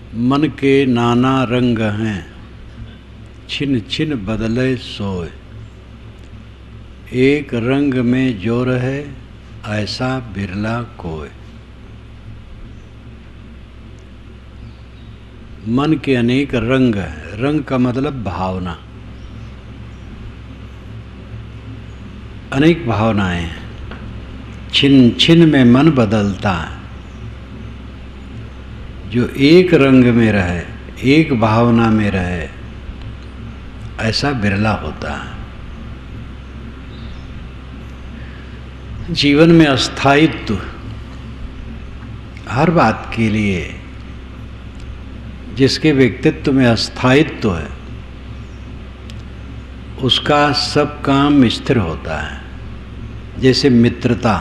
मन के नाना रंग हैं, छिन छिन बदले सोए। एक रंग में जोर है, ऐसा बिरला कोय। मन के अनेक रंग हैं। रंग का मतलब भावना। अनेक भावनाएं हैं। छिन छिन में मन बदलता है। जो एक रंग में रहे, एक भावना में रहे, ऐसा बिरला होता है। जीवन में अस्थायित्व हर बात के लिए, जिसके व्यक्तित्व में अस्थायित्व है, उसका सब काम स्थिर होता है। जैसे मित्रता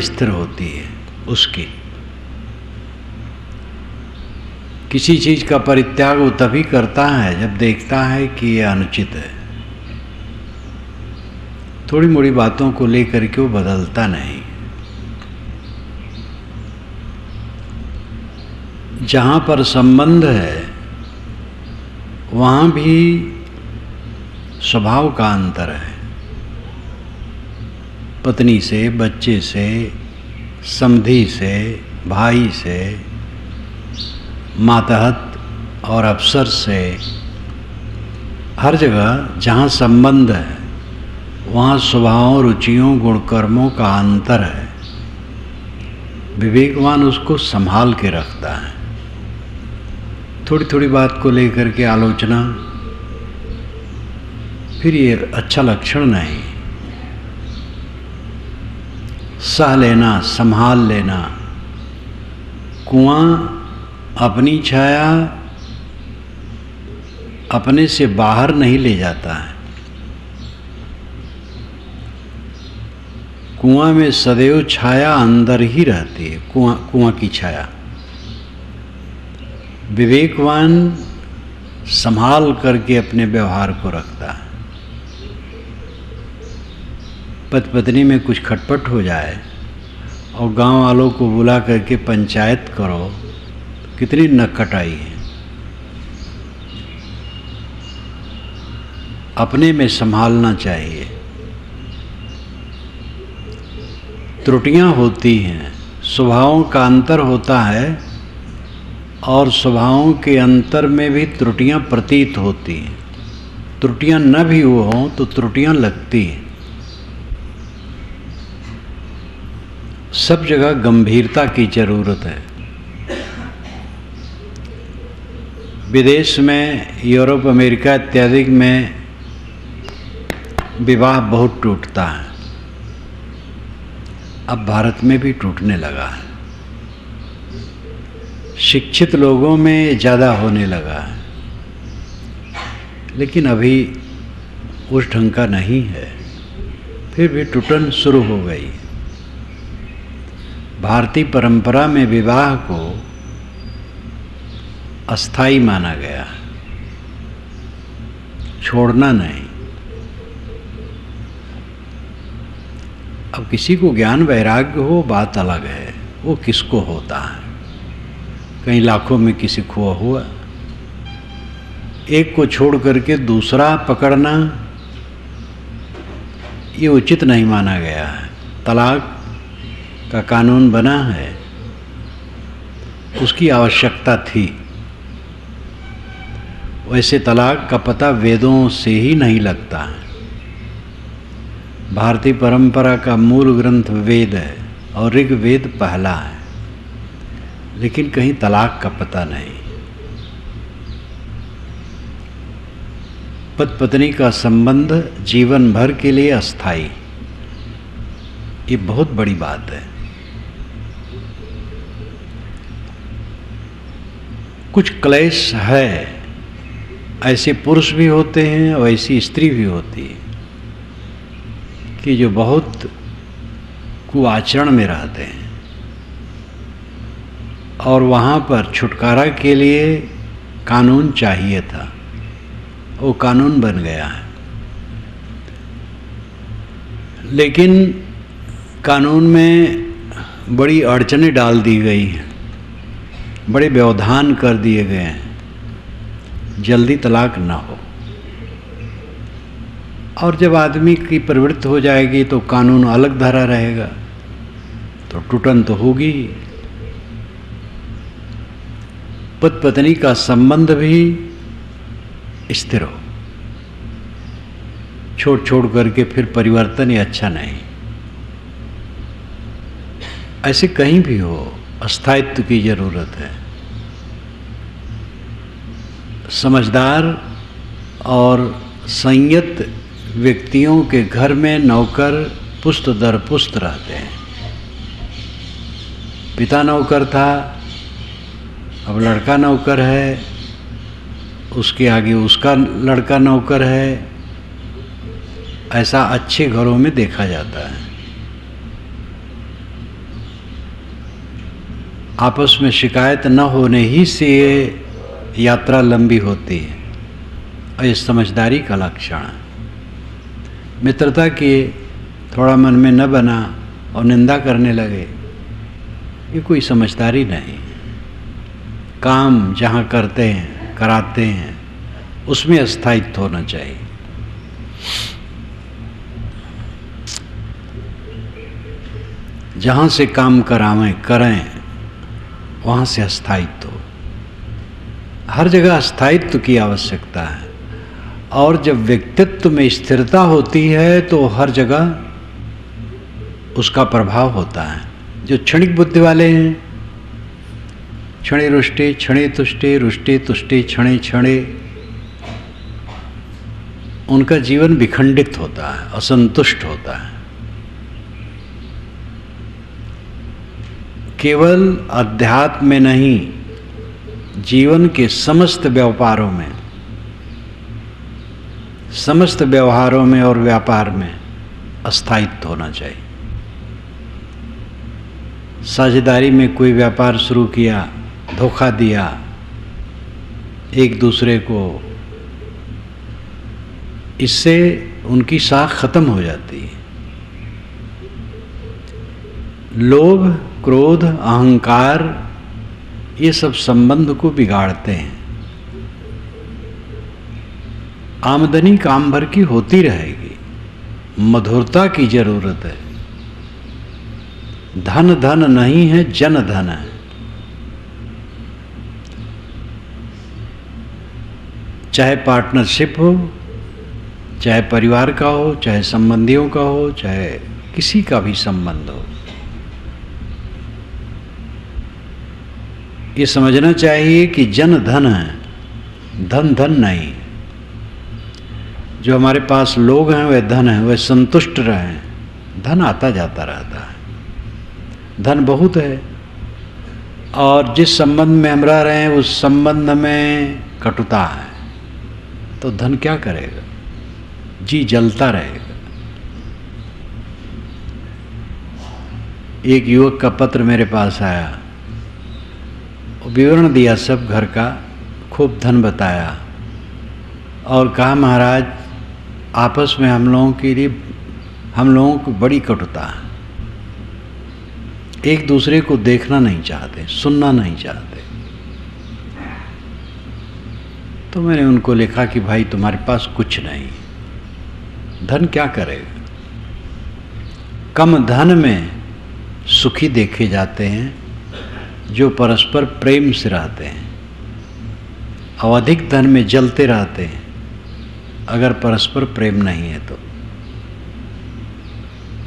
स्थिर होती है उसकी। किसी चीज का परित्याग वो तभी करता है जब देखता है कि यह अनुचित है। थोड़ी मोड़ी बातों को लेकर के वो बदलता नहीं। जहां पर संबंध है वहां भी स्वभाव का अंतर है। पत्नी से, बच्चे से, समधी से, भाई से, मातहत और अफसर से, हर जगह जहाँ संबंध है वहाँ स्वभावों, रुचियों, गुणकर्मों का अंतर है। विवेकवान उसको संभाल के रखता है। थोड़ी थोड़ी बात को लेकर के आलोचना, फिर ये अच्छा लक्षण नहीं। सह लेना, संभाल लेना। कुआं अपनी छाया अपने से बाहर नहीं ले जाता है। कुआं में सदैव छाया अंदर ही रहती है, कुआं की छाया। विवेकवान संभाल करके अपने व्यवहार को रखता है। पति पत्नी में कुछ खटपट हो जाए और गांव वालों को बुला करके पंचायत करो, कितनी नक्कटाई है। अपने में संभालना चाहिए। त्रुटियां होती हैं, स्वभावों का अंतर होता है और स्वभावों के अंतर में भी त्रुटियां प्रतीत होती हैं। त्रुटियां न भी वो हों तो त्रुटियां लगती हैं। सब जगह गंभीरता की जरूरत है। विदेश में, यूरोप, अमेरिका इत्यादि में विवाह बहुत टूटता है। अब भारत में भी टूटने लगा है। शिक्षित लोगों में ज़्यादा होने लगा है, लेकिन अभी उस ढंग का नहीं है। फिर भी टूटन शुरू हो गई। भारतीय परंपरा में विवाह को अस्थाई माना गया, छोड़ना नहीं। अब किसी को ज्ञान वैराग्य हो, बात अलग है, वो किसको होता है। कहीं लाखों में किसी को हुआ। एक को छोड़ करके दूसरा पकड़ना ये उचित नहीं माना गया है। तलाक का कानून बना है, उसकी आवश्यकता थी। वैसे तलाक का पता वेदों से ही नहीं लगता है। भारतीय परंपरा का मूल ग्रंथ वेद है और ऋग्वेद पहला है, लेकिन कहीं तलाक का पता नहीं। पति पत्नी का संबंध जीवन भर के लिए अस्थाई, ये बहुत बड़ी बात है। कुछ क्लेश है, ऐसे पुरुष भी होते हैं और ऐसी स्त्री भी होती है कि जो बहुत कुआचरण में रहते हैं और वहाँ पर छुटकारा के लिए कानून चाहिए था। वो कानून बन गया है, लेकिन कानून में बड़ी अड़चनें डाल दी गई हैं, बड़े व्यवधान कर दिए गए हैं, जल्दी तलाक ना हो। और जब आदमी की प्रवृत्ति हो जाएगी तो कानून अलग धारा रहेगा, तो टूटन तो होगी ही। पति पत्नी का संबंध भी स्थिर हो, छोड़ छोड़ करके फिर परिवर्तन ये अच्छा नहीं। ऐसे कहीं भी हो, अस्थायित्व की जरूरत है। समझदार और संयत व्यक्तियों के घर में नौकर पुस्त दर पुस्त रहते हैं। पिता नौकर था, अब लड़का नौकर है, उसके आगे उसका लड़का नौकर है। ऐसा अच्छे घरों में देखा जाता है। आपस में शिकायत न होने ही से ये यात्रा लंबी होती है, और ये समझदारी का लक्षण है। मित्रता की थोड़ा मन में न बना और निंदा करने लगे, ये कोई समझदारी नहीं। काम जहाँ करते हैं, कराते हैं, उसमें स्थायित्व होना चाहिए। जहाँ से काम करावें करें, वहाँ से स्थायित्व हो। हर जगह स्थायित्व की आवश्यकता है, और जब व्यक्तित्व में स्थिरता होती है तो हर जगह उसका प्रभाव होता है। जो क्षणिक बुद्धि वाले हैं, क्षणे रुष्टे क्षणे तुष्टे रुष्टे तुष्टे क्षणे क्षणे, उनका जीवन विखंडित होता है, असंतुष्ट होता है। केवल अध्यात्म में नहीं, जीवन के समस्त व्यापारों में, समस्त व्यवहारों में और व्यापार में अस्थायित्व होना चाहिए। साझेदारी में कोई व्यापार शुरू किया, धोखा दिया एक दूसरे को, इससे उनकी साख खत्म हो जाती है। लोभ, क्रोध, अहंकार, ये सब संबंध को बिगाड़ते हैं। आमदनी काम भर की होती रहेगी, मधुरता की जरूरत है। धन धन नहीं है, जन धन है। चाहे पार्टनरशिप हो, चाहे परिवार का हो, चाहे संबंधियों का हो, चाहे किसी का भी संबंध हो, ये समझना चाहिए कि जन धन है, धन धन नहीं। जो हमारे पास लोग हैं वह धन है, वह संतुष्ट रहें। धन आता जाता रहता है, धन बहुत है, और जिस संबंध में हम रह रहे हैं उस संबंध में कटुता है, तो धन क्या करेगा? जी जलता रहेगा। एक युवक का पत्र मेरे पास आया, विवरण दिया सब घर का, खूब धन बताया, और कहा महाराज आपस में हम लोगों को बड़ी कटुता है, एक दूसरे को देखना नहीं चाहते, सुनना नहीं चाहते। तो मैंने उनको लिखा कि भाई तुम्हारे पास कुछ नहीं, धन क्या करेगा? कम धन में सुखी देखे जाते हैं जो परस्पर प्रेम से रहते हैं, और अधिक धन में जलते रहते हैं अगर परस्पर प्रेम नहीं है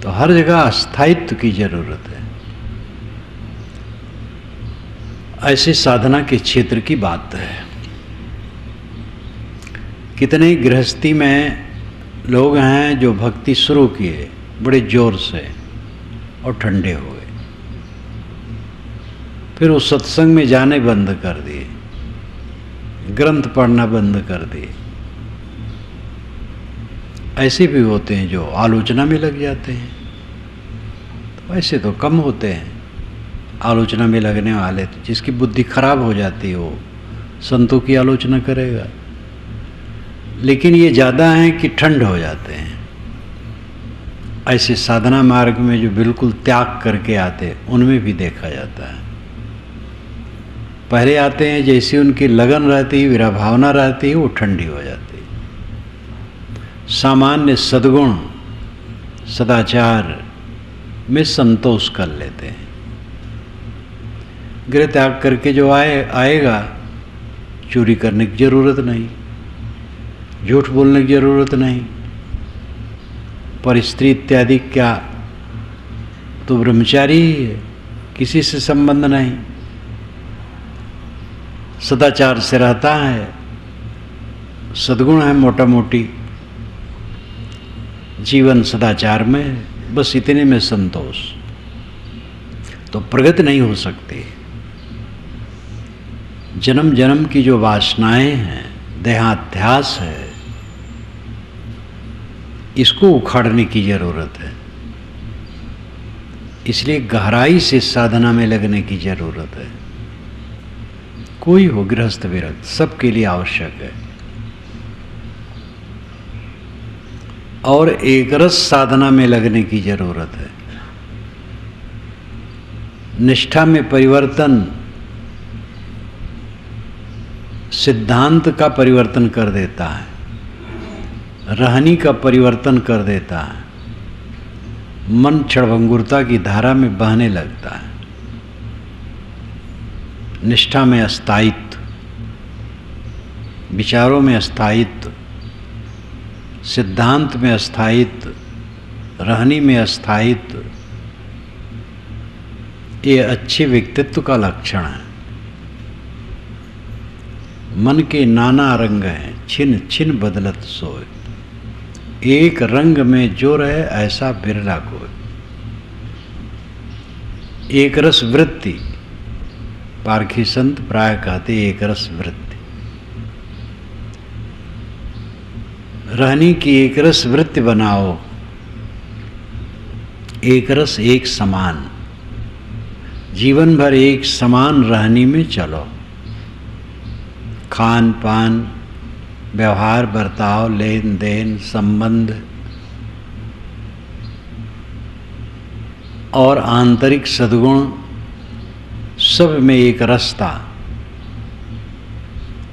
तो हर जगह अस्थायित्व की जरूरत है। ऐसे साधना के क्षेत्र की बात है। कितने गृहस्थी में लोग हैं जो भक्ति शुरू किए बड़े जोर से और ठंडे हो गए, फिर उस सत्संग में जाने बंद कर दिए, ग्रंथ पढ़ना बंद कर दिए। ऐसे भी होते हैं जो आलोचना में लग जाते हैं। तो ऐसे तो कम होते हैं आलोचना में लगने वाले, तो जिसकी बुद्धि खराब हो जाती है वो संतों की आलोचना करेगा। लेकिन ये ज़्यादा हैं कि ठंड हो जाते हैं, ऐसे साधना मार्ग में जो बिल्कुल त्याग करके आते, उनमें भी देखा जाता है। पहले आते हैं, जैसी उनकी लगन रहती है, विरभावना रहती है, वो ठंडी हो जाती है। सामान्य सद्गुण सदाचार में संतोष कर लेते हैं। गृह त्याग करके जो आएगा, चोरी करने की जरूरत नहीं, झूठ बोलने की जरूरत नहीं, पर स्त्री इत्यादि क्या, तो ब्रह्मचारी ही है, किसी से संबंध नहीं, सदाचार से रहता है, सद्गुण है, मोटा मोटी जीवन सदाचार में, बस इतने में संतोष। तो प्रगति नहीं हो सकती। जन्म जन्म की जो वासनाएं हैं, देहाध्यास है, इसको उखाड़ने की जरूरत है। इसलिए गहराई से साधना में लगने की जरूरत है। कोई हो, गृहस्थ विरक्त, सबके लिए आवश्यक है। और एकरस साधना में लगने की जरूरत है। निष्ठा में परिवर्तन सिद्धांत का परिवर्तन कर देता है, रहनी का परिवर्तन कर देता है, मन क्षणभंगुरता की धारा में बहने लगता है। निष्ठा में अस्थायित्व, विचारों में अस्थायित्व, सिद्धांत में अस्थायित्व, रहनी में अस्थायित्व, ये अच्छे व्यक्तित्व का लक्षण है। मन के नाना रंग हैं, छिन छिन बदलत सोए, एक रंग में जो रहे ऐसा बिरला कोई। एक रस वृत्ति, पारखी संत प्राय कहते एक रस वृत्ति। रहनी की एक रस वृत्ति बनाओ, एक रस एक समान, जीवन भर एक समान रहनी में चलो। खान पान, व्यवहार, बर्ताव, लेन देन, संबंध और आंतरिक सद्गुण, सब में एक रसता,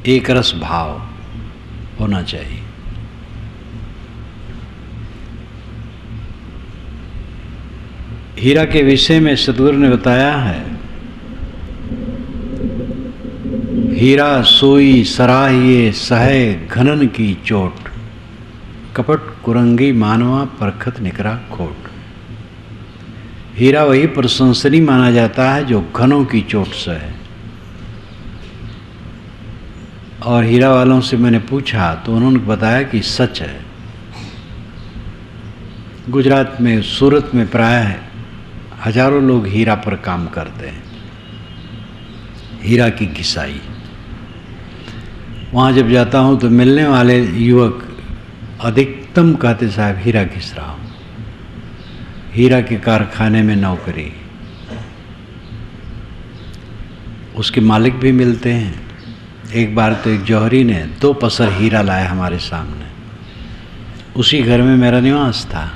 एक रस भाव होना चाहिए। हीरा के विषय में सद्गुरु ने बताया है, हीरा सोई सराहिए सहे घनन की चोट, कपट कुरंगी मानवा परखत निकरा खोट। हीरा वही प्रशंसनीय माना जाता है जो घनों की चोट से है। और हीरा वालों से मैंने पूछा तो उन्होंने बताया कि सच है। गुजरात में, सूरत में प्राय हजारों लोग हीरा पर काम करते हैं, हीरा की घिसाई। वहाँ जब जाता हूँ तो मिलने वाले युवक अधिकतम कहते, साहब हीरा घिस रहा हूँ, हीरा के कारखाने में नौकरी। उसके मालिक भी मिलते हैं। एक बार तो एक जौहरी ने 2 पसर हीरा लाया हमारे सामने, उसी घर में मेरा निवास था।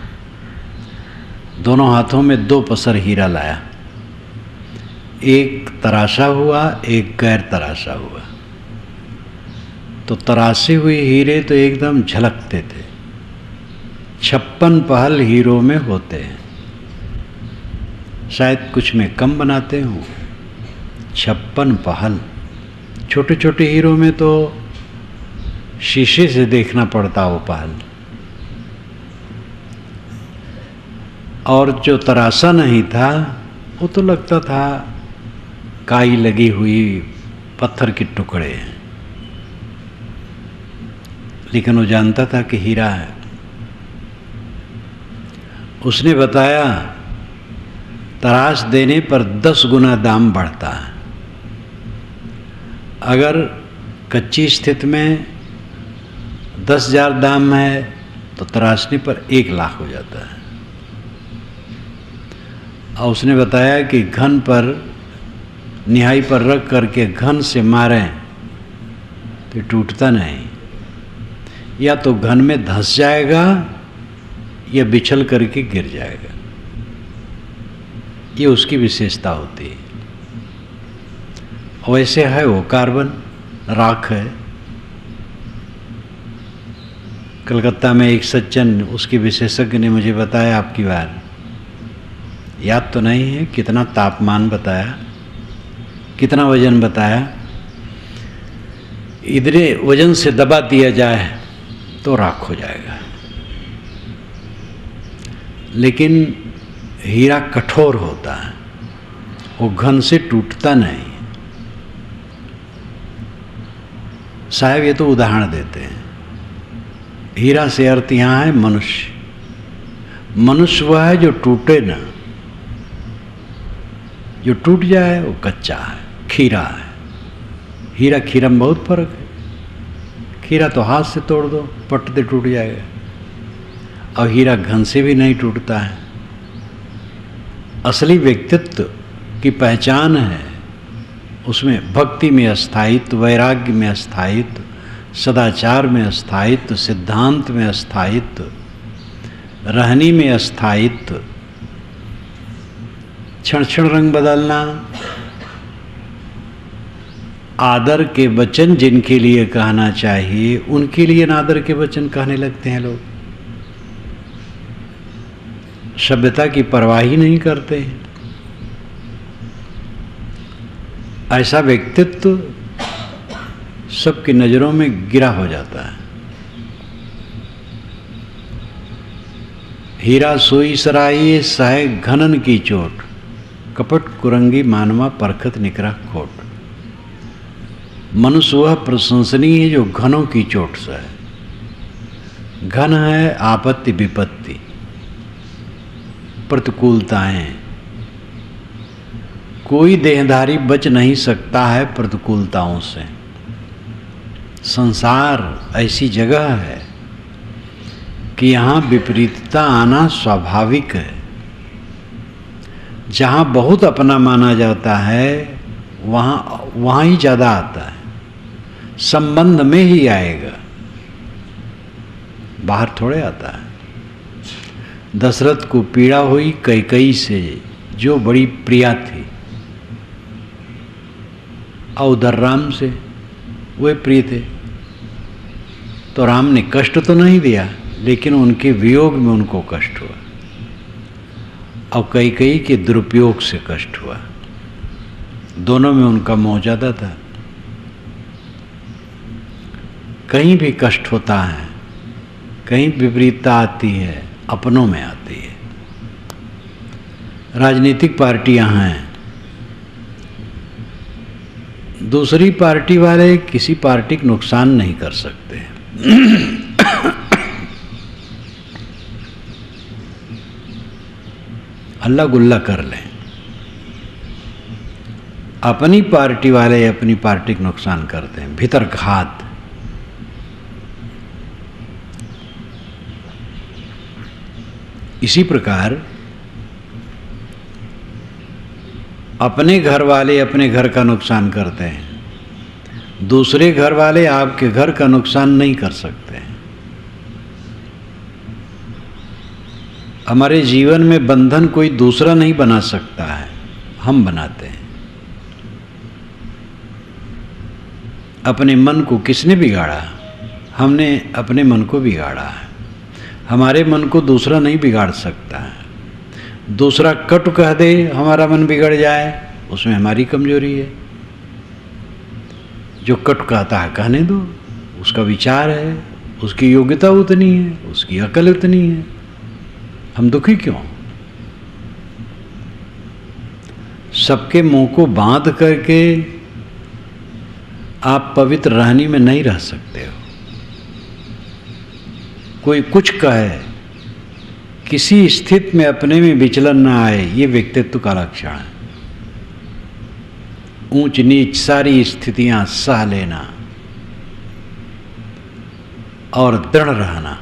दोनों हाथों में 2 पसर हीरा लाया, एक तराशा हुआ, एक गैर तराशा हुआ। तो तराशे हुए हीरे तो एकदम झलकते थे। 56 पहल हीरों में होते हैं, शायद कुछ में कम बनाते हूँ। 56 पहल, छोटे छोटे हीरों में तो शीशे से देखना पड़ता वो पहल। और जो तराशा नहीं था वो तो लगता था काई लगी हुई पत्थर के टुकड़े हैं, लेकिन वो जानता था कि हीरा है। उसने बताया तराश देने पर 10 गुना दाम बढ़ता है। अगर कच्ची स्थिति में 10,000 दाम है तो तराशने पर 1 लाख हो जाता है। और उसने बताया कि घन पर, निहाई पर रख करके घन से मारें तो टूटता नहीं, या तो घन में धंस जाएगा या बिछल करके गिर जाएगा। ये उसकी विशेषता होती है। वैसे है वो कार्बन, राख है। कलकत्ता में एक सज्जन, उसके विशेषज्ञ ने मुझे बताया, आपकी बार याद तो नहीं है, कितना तापमान बताया, कितना वजन बताया, इतने वजन से दबा दिया जाए तो राख हो जाएगा। लेकिन हीरा कठोर होता है, वो घन से टूटता नहीं। साहब ये तो उदाहरण देते हैं। हीरा से अर्थ यहाँ है मनुष्य। मनुष्य वह है जो टूटे ना, जो टूट जाए वो कच्चा है, खीरा है। हीरा खीरा में बहुत फर्क है। खीरा तो हाथ से तोड़ दो पट दे टूट जाएगा, और हीरा घन से भी नहीं टूटता है। असली व्यक्तित्व की पहचान है उसमें भक्ति में स्थायित्व, वैराग्य में स्थायित्व, सदाचार में स्थायित्व, सिद्धांत में स्थायित्व, रहनी में स्थायित्व, क्षण क्षण रंग बदलना, आदर के वचन जिनके लिए कहना चाहिए उनके लिए अनादर के वचन कहने लगते हैं लोग। सभ्यता की परवाह ही नहीं करते। ऐसा व्यक्तित्व सबकी नजरों में गिरा हो जाता है। हीरा सोई सराई सहे घनन की चोट, कपट कुरंगी मानवा परखत निकरा खोट। मनुष्य वह प्रशंसनीय है जो घनों की चोट से है। घन है आपत्ति विपत्ति, प्रतिकूलताएं। कोई देहधारी बच नहीं सकता है प्रतिकूलताओं से। संसार ऐसी जगह है कि यहाँ विपरीतता आना स्वाभाविक है। जहाँ बहुत अपना माना जाता है वहाँ ही ज़्यादा आता है, संबंध में ही आएगा, बाहर थोड़े आता है। दशरथ को पीड़ा हुई कैकेयी से जो बड़ी प्रिया थी, और उधर राम से वे प्रिय थे। तो राम ने कष्ट तो नहीं दिया, लेकिन उनके वियोग में उनको कष्ट हुआ, और कैकेयी के दुरुपयोग से कष्ट हुआ। दोनों में उनका मोह ज्यादा था। कहीं भी कष्ट होता है, कहीं विपरीतता आती है, अपनों में आती है। राजनीतिक पार्टियां हैं, दूसरी पार्टी वाले किसी पार्टी का नुकसान नहीं कर सकते। हल्ला गुल्ला कर लें, अपनी पार्टी वाले अपनी पार्टी का नुकसान करते हैं, भीतर घात। इसी प्रकार अपने घर वाले अपने घर का नुकसान करते हैं, दूसरे घर वाले आपके घर का नुकसान नहीं कर सकते। हमारे जीवन में बंधन कोई दूसरा नहीं बना सकता है, हम बनाते हैं। अपने मन को किसने बिगाड़ा? हमने अपने मन को बिगाड़ा है। हमारे मन को दूसरा नहीं बिगाड़ सकता है। दूसरा कटु कह दे हमारा मन बिगड़ जाए, उसमें हमारी कमजोरी है। जो कटु कहता है कहने दो, उसका विचार है, उसकी योग्यता उतनी है, उसकी अकल उतनी है। हम दुखी क्यों? सबके मुंह को बांध करके आप पवित्र रहनी में नहीं रह सकते हो। कोई कुछ कहे, किसी स्थिति में अपने में विचलन ना आए, ये व्यक्तित्व का लक्षण है। ऊंच नीच सारी स्थितियां सह लेना और दृढ़ रहना,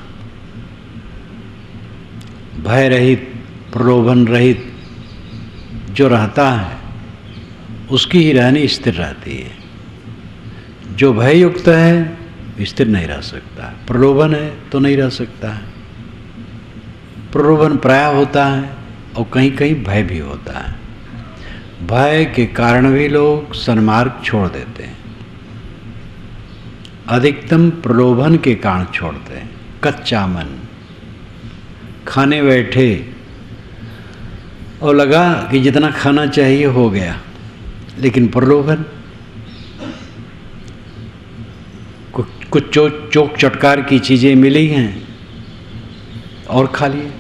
भय रहित, प्रलोभन रहित जो रहता है उसकी ही रहनी स्थिर रहती है। जो भय युक्त है स्थिर नहीं रह सकता, प्रलोभन है तो नहीं रह सकता है। प्रलोभन प्राय होता है और कहीं कहीं भय भी होता है। भय के कारण भी लोग सन्मार्ग छोड़ देते हैं, अधिकतम प्रलोभन के कारण छोड़ते हैं। कच्चा मन, खाने बैठे और लगा कि जितना खाना चाहिए हो गया, लेकिन प्रलोभन, कुछ चोक चटकार की चीज़ें मिली हैं और खा लिए,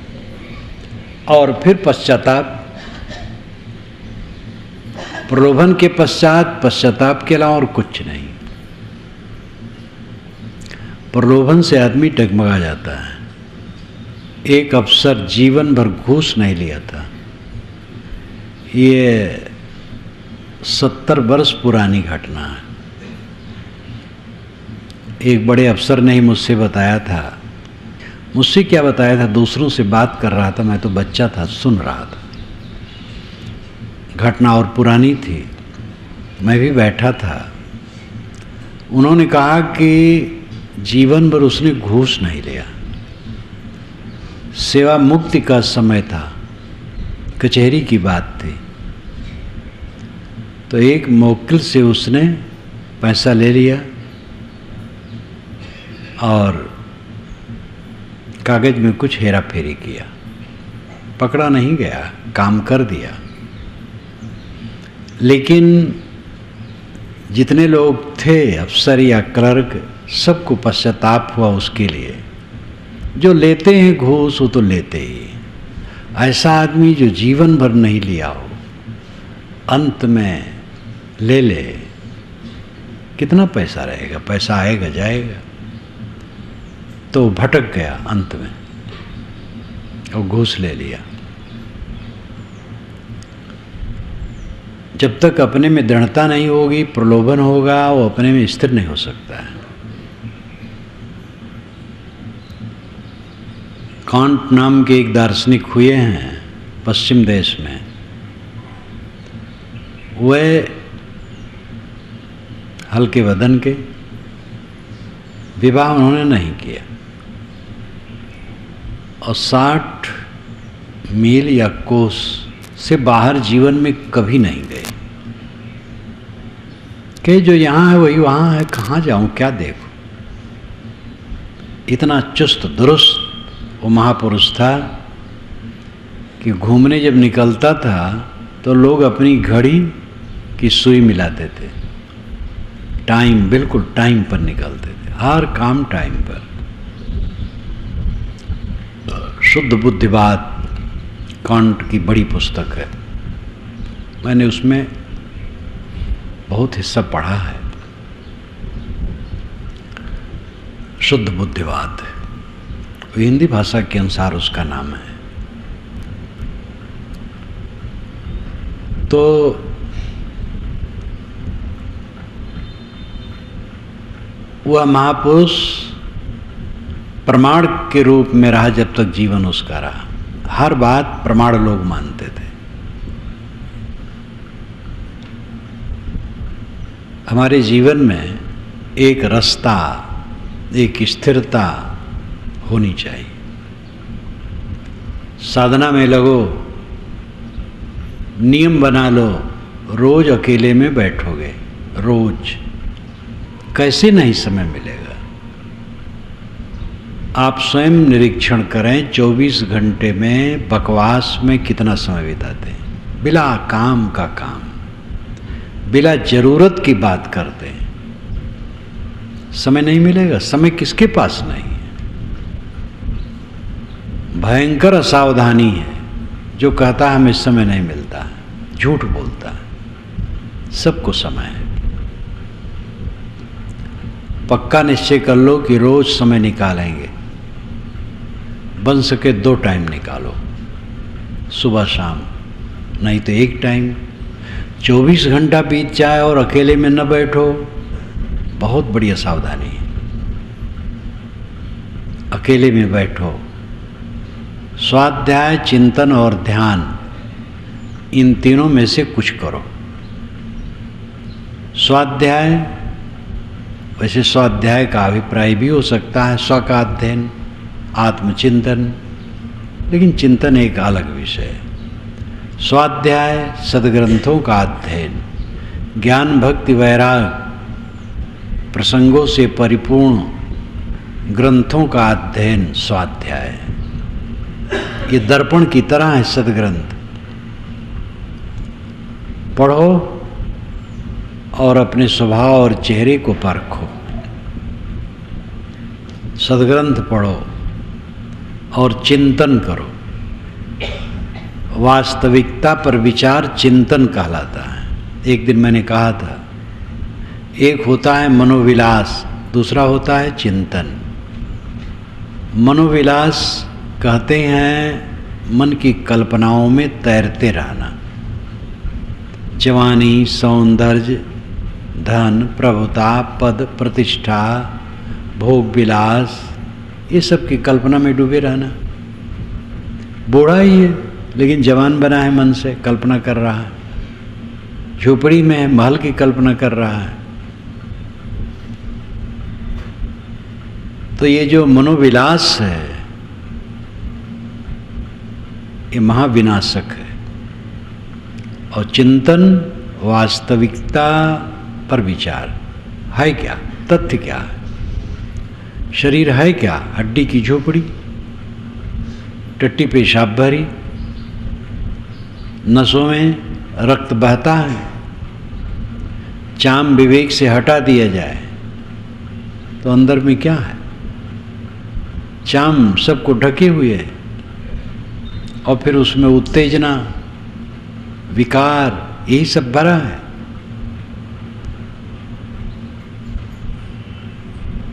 और फिर पश्चाताप। प्रलोभन के पश्चात पश्चाताप के अलावा और कुछ नहीं। प्रलोभन से आदमी डगमगा जाता है। एक अफसर जीवन भर घूस नहीं लिया था। ये 70 वर्ष पुरानी घटना है। एक बड़े अफसर ने ही मुझसे बताया था। मुझसे क्या बताया था, दूसरों से बात कर रहा था, मैं तो बच्चा था, सुन रहा था। घटना और पुरानी थी, मैं भी बैठा था। उन्होंने कहा कि जीवन भर उसने घूस नहीं लिया। सेवा मुक्ति का समय था, कचहरी की बात थी, तो एक मुवक्किल से उसने पैसा ले लिया और कागज में कुछ हेरा फेरी किया। पकड़ा नहीं गया, काम कर दिया। लेकिन जितने लोग थे, अफसर या क्लर्क, सबको पश्चाताप हुआ उसके लिए। जो लेते हैं घूस वो तो लेते ही। ऐसा आदमी जो जीवन भर नहीं लिया हो, अंत में ले ले, कितना पैसा रहेगा, पैसा आएगा जाएगा, तो भटक गया अंत में और घूस ले लिया। जब तक अपने में दृढ़ता नहीं होगी, प्रलोभन होगा, वो अपने में स्थिर नहीं हो सकता है। कांट नाम के एक दार्शनिक हुए हैं पश्चिम देश में। वह हल्के वदन के, विवाह उन्होंने नहीं किया और 60 मील या कोस से बाहर जीवन में कभी नहीं गए कि जो यहाँ है वही वहाँ है, कहाँ जाऊँ, क्या देखूँ। इतना चुस्त दुरुस्त वो महापुरुष था कि घूमने जब निकलता था तो लोग अपनी घड़ी की सुई मिलाते थे। टाइम, बिल्कुल टाइम पर निकलते थे, हर काम टाइम पर। शुद्ध बुद्धिवाद कांट की बड़ी पुस्तक है, मैंने उसमें बहुत हिस्सा पढ़ा है। शुद्ध बुद्धिवाद हिंदी भाषा के अनुसार उसका नाम है। तो वह महापुरुष प्रमाण के रूप में रहा जब तक जीवन उसका रहा। हर बात प्रमाण लोग मानते थे। हमारे जीवन में एक रास्ता, एक स्थिरता होनी चाहिए। साधना में लगो, नियम बना लो, रोज अकेले में बैठोगे, रोज कैसे नहीं समय मिलेगा। आप स्वयं निरीक्षण करें, 24 घंटे में बकवास में कितना समय बिताते हैं, बिला काम का काम, बिला जरूरत की बात करते हैं। समय नहीं मिलेगा, समय किसके पास नहीं है। भयंकर असावधानी है जो कहता है हमें समय नहीं मिलता, झूठ बोलता है। सबको समय है। पक्का निश्चय कर लो कि रोज समय निकालेंगे, बन सके 2 टाइम निकालो, सुबह शाम, नहीं तो 1 टाइम। 24 घंटा बीत जाए और अकेले में न बैठो, बहुत बड़ी असावधानी है। अकेले में बैठो, स्वाध्याय, चिंतन और ध्यान, इन तीनों में से कुछ करो। स्वाध्याय, वैसे स्वाध्याय का अभिप्राय भी हो सकता है स्व का अध्ययन, आत्मचिंतन, लेकिन चिंतन एक अलग विषय है। स्वाध्याय सदग्रंथों का अध्ययन, ज्ञान भक्ति वैराग प्रसंगों से परिपूर्ण ग्रंथों का अध्ययन स्वाध्याय है। ये दर्पण की तरह है सदग्रंथ। पढ़ो और अपने स्वभाव और चेहरे को परखो। सदग्रंथ पढ़ो और चिंतन करो। वास्तविकता पर विचार चिंतन कहलाता है। एक दिन मैंने कहा था, एक होता है मनोविलास, दूसरा होता है चिंतन। मनोविलास कहते हैं मन की कल्पनाओं में तैरते रहना। जवानी, सौंदर्य, धन, प्रभुता, पद, प्रतिष्ठा, भोग विलास, ये सब की कल्पना में डूबे रहना। बूढ़ा ही है लेकिन जवान बना है, मन से कल्पना कर रहा है। झोपड़ी में है, महल की कल्पना कर रहा है। तो ये जो मनोविलास है ये महाविनाशक है। और चिंतन वास्तविकता पर विचार है। क्या तथ्य क्या है? शरीर है क्या? हड्डी की झोपड़ी, टट्टी पेशाब भरी, नसों में रक्त बहता है। चाम विवेक से हटा दिया जाए तो अंदर में क्या है? चाम सबको ढके हुए है और फिर उसमें उत्तेजना, विकार, यही सब भरा है।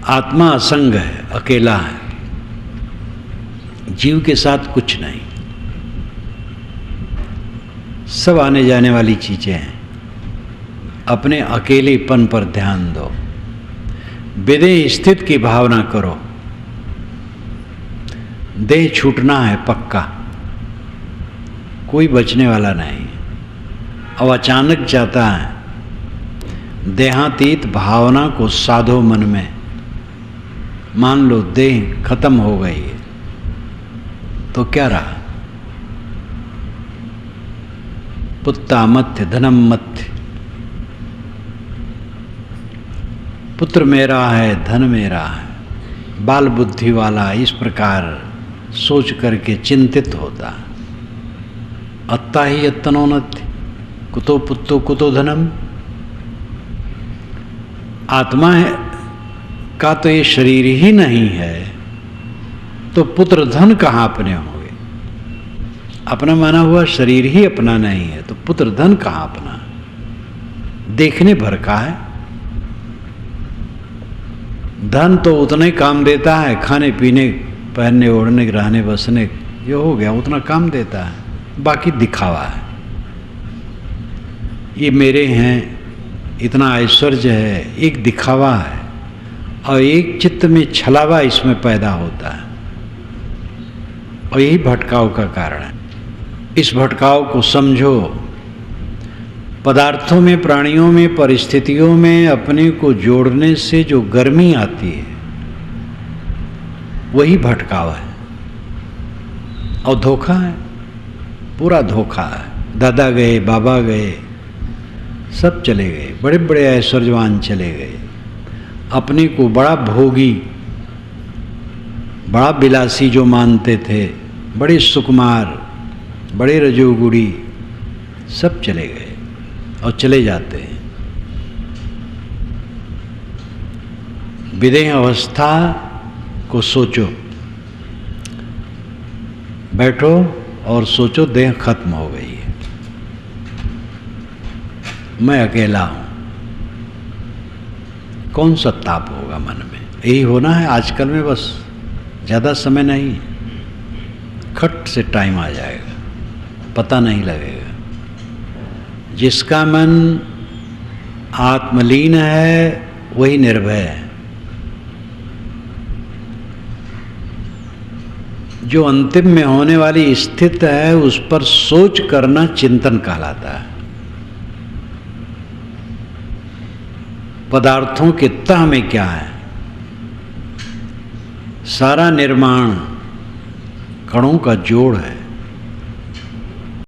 आत्मा असंग है, अकेला है, जीव के साथ कुछ नहीं। सब आने जाने वाली चीजें हैं। अपने अकेलेपन पर ध्यान दो। विदेह स्थित की भावना करो। देह छूटना है पक्का, कोई बचने वाला नहीं। अब अचानक जाता है। देहातीत भावना को साधो मन में। मान लो देह खत्म हो गई है तो क्या रहा? पुत्ता मत्य धनम मत्य। पुत्र मेरा है, धन मेरा है। बाल बुद्धि वाला इस प्रकार सोच करके चिंतित होता। अत्ता ही अत्तनोन्नति, कुतो पुत्तो कुतो धनम। आत्मा है का तो ये शरीर ही नहीं है तो पुत्र धन कहाँ अपने होंगे? अपना माना हुआ शरीर ही अपना नहीं है तो पुत्र धन कहाँ अपना? देखने भर का है। धन तो उतना ही काम देता है, खाने पीने, पहनने ओढ़ने, रहने बसने, ये हो गया, उतना काम देता है। बाकी दिखावा है। ये मेरे हैं, इतना ऐश्वर्य है, एक दिखावा है। और एक चित्त में छलावा इसमें पैदा होता है और यही भटकाव का कारण है। इस भटकाव को समझो। पदार्थों में, प्राणियों में, परिस्थितियों में अपने को जोड़ने से जो गर्मी आती है वही भटकाव है और धोखा है, पूरा धोखा है। दादा गए, बाबा गए, सब चले गए, बड़े बड़े ऐश्वर्यवान चले गए। अपने को बड़ा भोगी, बड़ा विलासी जो मानते थे, बड़े सुकुमार, बड़े रजोगुड़ी, सब चले गए और चले जाते हैं। विदेह अवस्था को सोचो। बैठो और सोचो, देह खत्म हो गई है, मैं अकेला हूं। कौन सा ताप होगा मन में? यही होना है आजकल में, बस ज़्यादा समय नहीं, खट से टाइम आ जाएगा, पता नहीं लगेगा। जिसका मन आत्मलीन है वही निर्भय है। जो अंतिम में होने वाली स्थिति है उस पर सोच करना चिंतन कहलाता है। पदार्थों के तह में क्या है? सारा निर्माण कणों का जोड़ है।